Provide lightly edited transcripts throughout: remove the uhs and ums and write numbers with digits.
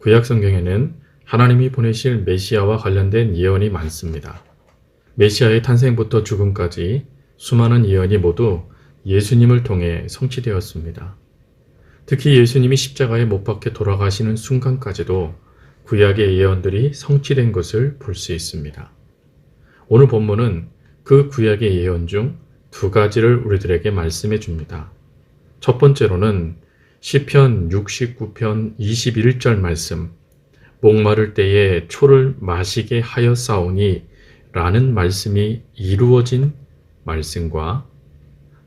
구약 성경에는 하나님이 보내실 메시아와 관련된 예언이 많습니다. 메시아의 탄생부터 죽음까지 수많은 예언이 모두 예수님을 통해 성취되었습니다. 특히 예수님이 십자가에 못 박혀 돌아가시는 순간까지도 구약의 예언들이 성취된 것을 볼 수 있습니다. 오늘 본문은 그 구약의 예언 중 두 가지를 우리들에게 말씀해 줍니다. 첫 번째로는 시편 69편 21절 말씀, 목마를 때에 초를 마시게 하였사오니 라는 말씀이 이루어진 말씀과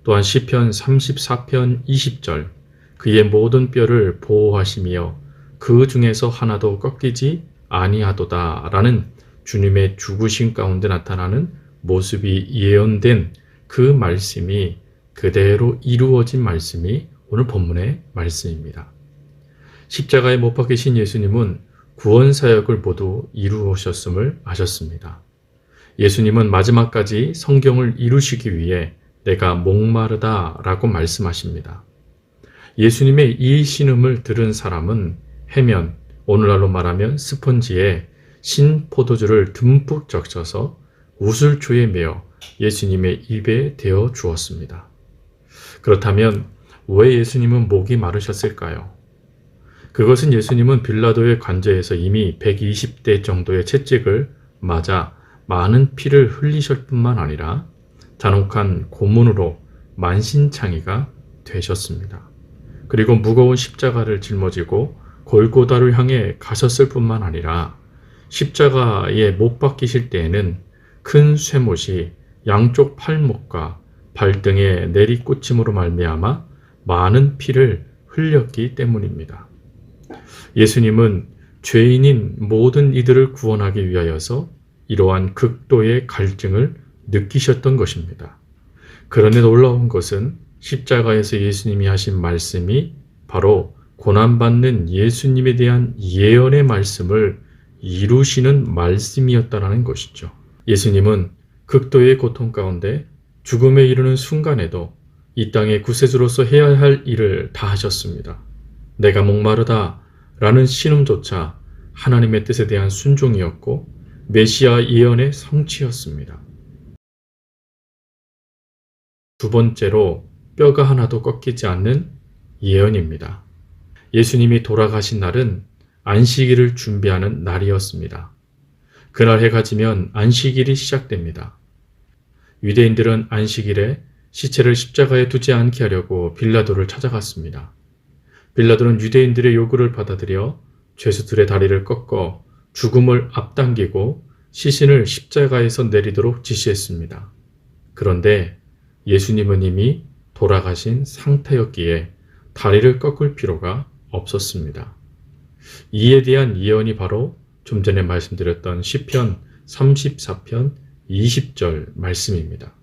또한 시편 34편 20절, 그의 모든 뼈를 보호하시며 그 중에서 하나도 꺾이지 아니하도다 라는 주님의 죽으심 가운데 나타나는 모습이 예언된 그 말씀이 그대로 이루어진 말씀이 오늘 본문의 말씀입니다. 십자가에 못 박히신 예수님은 구원 사역을 모두 이루으셨음을 아셨습니다. 예수님은 마지막까지 성경을 이루시기 위해 내가 목마르다 라고 말씀하십니다. 예수님의 이 신음을 들은 사람은 해면, 오늘날로 말하면 스펀지에 신 포도주를 듬뿍 적셔서 우슬초에 메어 예수님의 입에 대어 주었습니다. 그렇다면 왜 예수님은 목이 마르셨을까요? 그것은 예수님은 빌라도의 관저에서 이미 120대 정도의 채찍을 맞아 많은 피를 흘리실 뿐만 아니라 잔혹한 고문으로 만신창이가 되셨습니다. 그리고 무거운 십자가를 짊어지고 골고다를 향해 가셨을 뿐만 아니라 십자가에 못 박히실 때에는 큰 쇠못이 양쪽 팔목과 발등에 내리꽂힘으로 말미암아 많은 피를 흘렸기 때문입니다. 예수님은 죄인인 모든 이들을 구원하기 위하여서 이러한 극도의 갈증을 느끼셨던 것입니다. 그런데 놀라운 것은 십자가에서 예수님이 하신 말씀이 바로 고난받는 예수님에 대한 예언의 말씀을 이루시는 말씀이었다는 것이죠. 예수님은 극도의 고통 가운데 죽음에 이르는 순간에도 이 땅의 구세주로서 해야 할 일을 다 하셨습니다. 내가 목마르다 라는 신음조차 하나님의 뜻에 대한 순종이었고 메시아 예언의 성취였습니다. 두 번째로 뼈가 하나도 꺾이지 않는 예언입니다. 예수님이 돌아가신 날은 안식일을 준비하는 날이었습니다. 그날 해가 지면 안식일이 시작됩니다. 유대인들은 안식일에 시체를 십자가에 두지 않게 하려고 빌라도를 찾아갔습니다. 빌라도는 유대인들의 요구를 받아들여 죄수들의 다리를 꺾어 죽음을 앞당기고 시신을 십자가에서 내리도록 지시했습니다. 그런데 예수님은 이미 돌아가신 상태였기에 다리를 꺾을 필요가 없었습니다. 이에 대한 예언이 바로 좀 전에 말씀드렸던 시편 34편 20절 말씀입니다.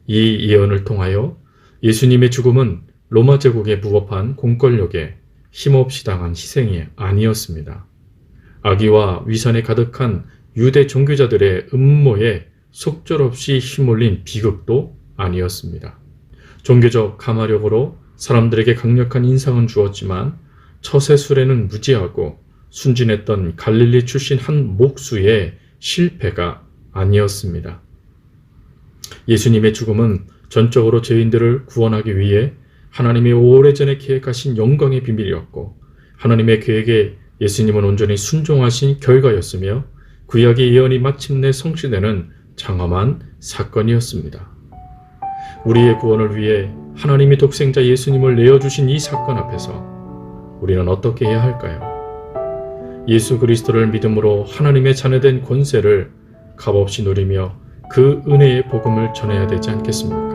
이 예언을 통하여 예수님의 죽음은 로마 제국의 무법한 공권력에 힘없이 당한 희생이 아니었습니다. 악의와 위선에 가득한 유대 종교자들의 음모에 속절없이 휘몰린 비극도 아니었습니다. 종교적 감화력으로 사람들에게 강력한 인상은 주었지만 처세술에는 무지하고 순진했던 갈릴리 출신 한 목수의 실패가 아니었습니다. 예수님의 죽음은 전적으로 죄인들을 구원하기 위해 하나님이 오래전에 계획하신 영광의 비밀이었고 하나님의 계획에 예수님은 온전히 순종하신 결과였으며 구약의 예언이 마침내 성취되는 장엄한 사건이었습니다. 우리의 구원을 위해 하나님이 독생자 예수님을 내어주신 이 사건 앞에서 우리는 어떻게 해야 할까요? 예수 그리스도를 믿음으로 하나님의 자녀된 권세를 값없이 누리며 그 은혜의 복음을 전해야 되지 않겠습니까?